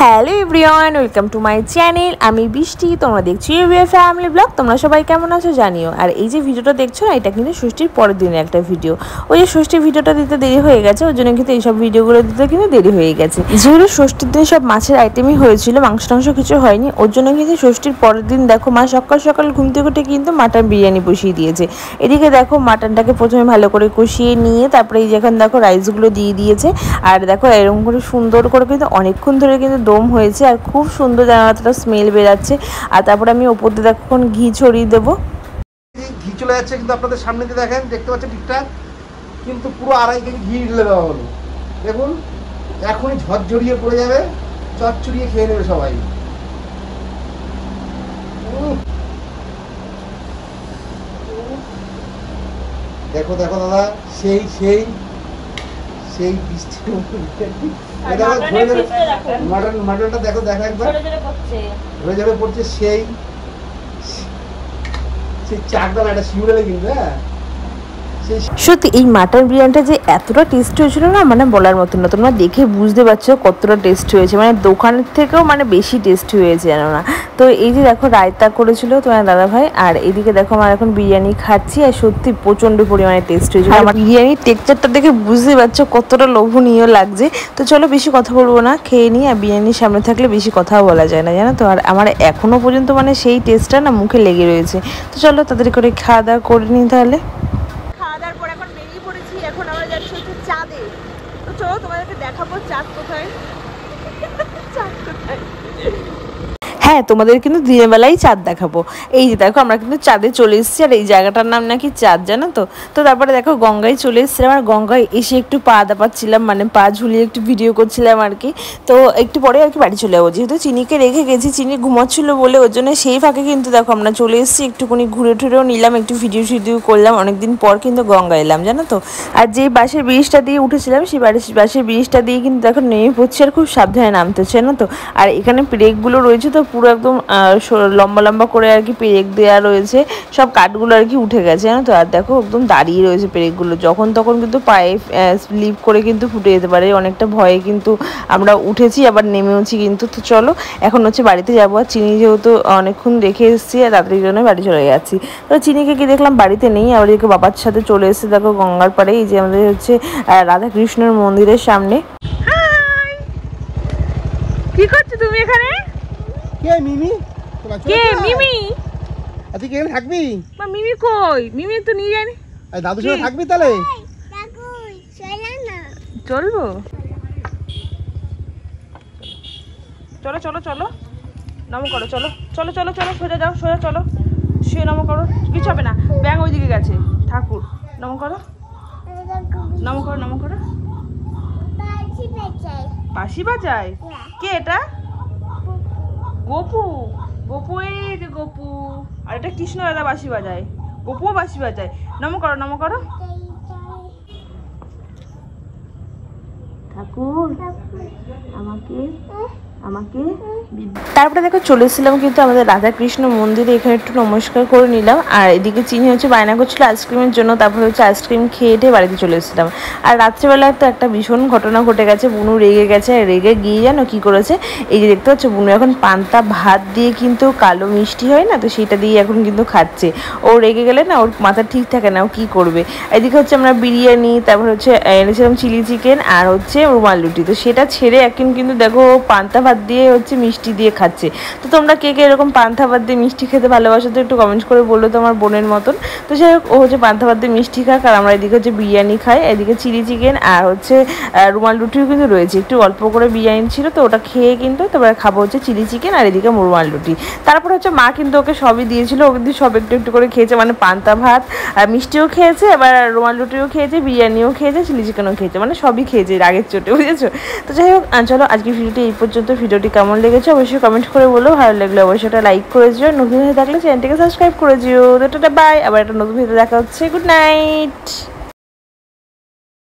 Hello everyone, welcome to my channel. আমি বৃষ্টি, তোমরা দেখছো ইউবিএ ফ্যামিলি ব্লগ। তোমরা সবাই কেমন আছো জানিও। আর এই যে ভিডিওটা দেখছো না, এটা কিন্তু ষষ্ঠীর পরের দিনের একটা ভিডিও। ওই যে ষষ্ঠীর ভিডিওটা দিতে দেরি হয়ে গেছে, ওই জন্য কিন্তু এইসব ভিডিওগুলো দিতে কিন্তু দেরি হয়ে গেছে। যেহেতু ষষ্ঠীর দিন সব মাছের আইটেমই হয়েছিল, মাংস টাংস কিছু হয়নি, ওর জন্য কিন্তু ষষ্ঠীর পরের দিন দেখো মা সকাল সকাল ঘুম থেকে উঠে কিন্তু মাটন বিরিয়ানি বসিয়ে দিয়েছে। এদিকে দেখো মাটনটাকে প্রথমে ভালো করে কষিয়ে নিয়ে তারপরে এই যখন দেখো রাইসগুলো দিয়ে দিয়েছে। আর দেখো এরকম করে সুন্দর করে কিন্তু অনেকক্ষণ ধরে কিন্তু দম হয়েছে আর খুব সুন্দর জানালাটা স্মেল বেরাচ্ছে। আর তারপরে আমি ওপর দিয়ে দেখো ঘি ছড়িয়ে দেবো। ঘি চলে যাচ্ছে কিন্তু আপনাদের সামনে দিয়ে দেখেন, দেখতে পাচ্ছেন ঠিকঠাক, কিন্তু পুরো 2.5 কেজি ঘি ঢেলে দেওয়া হলো। দেখুন এখনই ঝরঝরিয়ে পড়ে যাবে, চচ্চড়িয়ে খেয়ে নেবে সবাই। দেখো দেখো দাদা, সেই সেই সেই বৃষ্টি মাটনটা দেখো দেখো একবার ঝরে ঝরে পড়ছে, সেই সেই চাকদানা, এটা শিউরেলে কিন্তু। হ্যাঁ সত্যি এই মাটন বিরিয়ানিটা যে এতটা টেস্ট হয়েছিল না, মানে বলার মতো না। তোমরা দেখে বুঝতে পারছো কতটা টেস্ট হয়েছে, মানে দোকানের থেকেও মানে বেশি টেস্ট হয়েছে জানো না। তো এই যে দেখো রায়তা করেছিল তোমার দাদা ভাই, আর এদিকে দেখো আমার এখন বিরিয়ানি খাচ্ছি, আর সত্যি প্রচণ্ড পরিমাণে টেস্ট হয়েছিল। আমার বিরিয়ানির টেক্সচারটা দেখে বুঝতে পারছো কতটা লোভনীয় লাগছে। তো চলো বেশি কথা বলবো না, খেয়ে নিই। আর বিরিয়ানির সামনে থাকলে বেশি কথাও বলা যায় না জানো তো। আর আমার এখনও পর্যন্ত মানে সেই টেস্টটা না মুখে লেগে রয়েছে। তো চলো তাড়াতাড়ি করে খাওয়া দাওয়া করে নিই তাহলে। এখন আমরা যাচ্ছি হচ্ছে চাঁদে। তো চলো তোমাদেরকে দেখাবো চাঁদ কোথায়। চাঁদ কোথায়, হ্যাঁ তোমাদের কিন্তু দিনের বেলায় চাঁদ দেখাবো। এই যে দেখো আমরা কিন্তু চাঁদে চলে এসেছি, আর এই জায়গাটার নাম নাকি চাঁদ জানো তো। তো তারপরে দেখো গঙ্গায় চলে এসেছিলাম, আর গঙ্গায় এসে একটু পা দাপাচ্ছিলাম, মানে পা ঝুলিয়ে একটু ভিডিও করছিলাম আর কি। তো একটু পরে আর কি বাড়ি চলে যাবো, যেহেতু চিনিকে রেখে গেছি, চিনি ঘুমাচ্ছিলো বলে ওর জন্য সেই ফাঁকে কিন্তু দেখো আমরা চলে এসেছি। একটুখানি ঘুরে টুরেও নিলাম, একটু ভিডিও করলাম। অনেকদিন পর কিন্তু গঙ্গা এলাম জানো তো। আর যে বাসের ব্রিজটা দিয়ে উঠেছিলাম সেই বাসের ব্রিজটা দিয়ে কিন্তু দেখো নেমে পড়ছে, আর খুব সাবধানে নামতে হচ্ছে জানো তো। আর এখানে ব্রেকগুলো রয়েছে তো পুরো একদম লম্বা লম্বা করে আর কি পেরেক দেওয়া রয়েছে, সব কাঠগুলো আর কি উঠে গেছে জানো তো। আর দেখো একদম দাঁড়িয়ে রয়েছে পেরেকগুলো, যখন তখন কিন্তু পায়ে স্লিপ করে কিন্তু ফুটে যেতে পারে। অনেকটা ভয়ে কিন্তু আমরা উঠেছি, আবার নেমেওছি কিন্তু। তো চলো এখন হচ্ছে বাড়িতে যাবো। আর চিনি যেহেতু অনেকক্ষণ রেখে এসেছি, আর রাত্রির জন্য বাড়ি চলে যাচ্ছি। তো চিনিকে কি দেখলাম বাড়িতে নেই, আবার এদিকে বাবার সাথে চলে এসেছে দেখো গঙ্গার পাড়ে। এই যে আমাদের হচ্ছে রাধাকৃষ্ণের মন্দিরের সামনে। কি করছো তুমি এখানে? কে মিমি? কে মিমি? তুই কি এখানে থাকবি? মা মিমি কই? মিমি তো নিয়ে যায়নি। দাদুর সাথে থাকবি তাহলে? চলবো, চলো চলো চলো নমো করো, চলো চলো চলো চলো সোজা যাও, সোজা চলো, শুয়ে নমো করো। কিছু হবে না, ব্যাং ওইদিকে গেছে। ঠাকুর নমো করো, নমো করো, নমো করো। বাঁশি বাজায় কে? এটা গোপু। গোপু, এই যে গোপু। আর এটা কৃষ্ণ দাদা বাঁশি বাজায়, গোপুও বাঁশি বাজায়। নমো করো, নমো করো। ঠাকুর আমাকে আমাকে। তারপরে দেখো চলে এসেছিলাম কিন্তু আমাদের রাধাকৃষ্ণ মন্দিরে, এখানে একটু নমস্কার করে নিলাম। আর এদিকে চিনি হচ্ছে বায়না করছিল আইসক্রিমের জন্য, তারপরে হচ্ছে আইসক্রিম খেয়ে বাড়িতে চলে এসেছিলাম। আর রাত্রেবেলায় তো একটা ভীষণ ঘটনা ঘটে গেছে, বুনু রেগে গেছে। আর রেগে গিয়ে জানো কী করেছে, এই যে দেখতে পাচ্ছ বুনু এখন পান্তা ভাত দিয়ে কিন্তু কালো মিষ্টি হয় না, তো সেটা দিয়ে এখন কিন্তু খাচ্ছে। ও রেগে গেলে না ওর মাথা ঠিক থাকে না, ও কী করবে। এদিকে হচ্ছে আমরা বিরিয়ানি, তারপর হচ্ছে এনেছিলাম চিলি চিকেন আর হচ্ছে রুমাল রুটি, তো সেটা ছেড়ে এখন কিন্তু দেখো পান্তা ভাত দিয়ে হচ্ছে মিষ্টি দিয়ে খাচ্ছে। তো তোমরা কে কে এরকম পান্তা ভাত দিয়ে মিষ্টি খেতে ভালোবাসো তো একটু কমেন্ট করে বললো তো, আমার বোনের মতন। তো যাই হোক ও হচ্ছে পান্তা ভাত দিয়ে মিষ্টি খাক, আর আমরা এদিকে হচ্ছে বিরিয়ানি খাই। এদিকে চিলি চিকেন আর হচ্ছে রুমাল রুটিও কিন্তু রয়েছে, একটু অল্প করে বিরিয়ানি ছিল তো ওটা খেয়ে কিন্তু তারপরে খাবো হচ্ছে চিলি চিকেন আর এদিকে রুমাল রুটি। তারপরে হচ্ছে মা কিন্তু ওকে সবই দিয়েছিল, ও কিন্তু সব একটু একটু করে খেয়েছে, মানে পান্তা ভাত মিষ্টিও খেয়েছে, এবার রুমাল রুটিও খেয়েছে, বিরিয়ানিও খেয়েছে, চিলি চিকেনও খেয়েছে, মানে সবই খেয়েছে রাগের চোটে, বুঝেছো। তো যাই হোক চলো আজকে ভিডিওটি এই পর্যন্ত। ভিডিওটি কেমন লেগেছে অবশ্যই কমেন্ট করে বলো, ভালো লাগলে অবশ্যই একটা লাইক করে দিও, নতুন হয়ে থাকলে চ্যানেলটিকে সাবস্ক্রাইব করে দিও। তো টাটা বাই, আবার একটা নতুন ভিডিও দেখা হচ্ছে। Good night.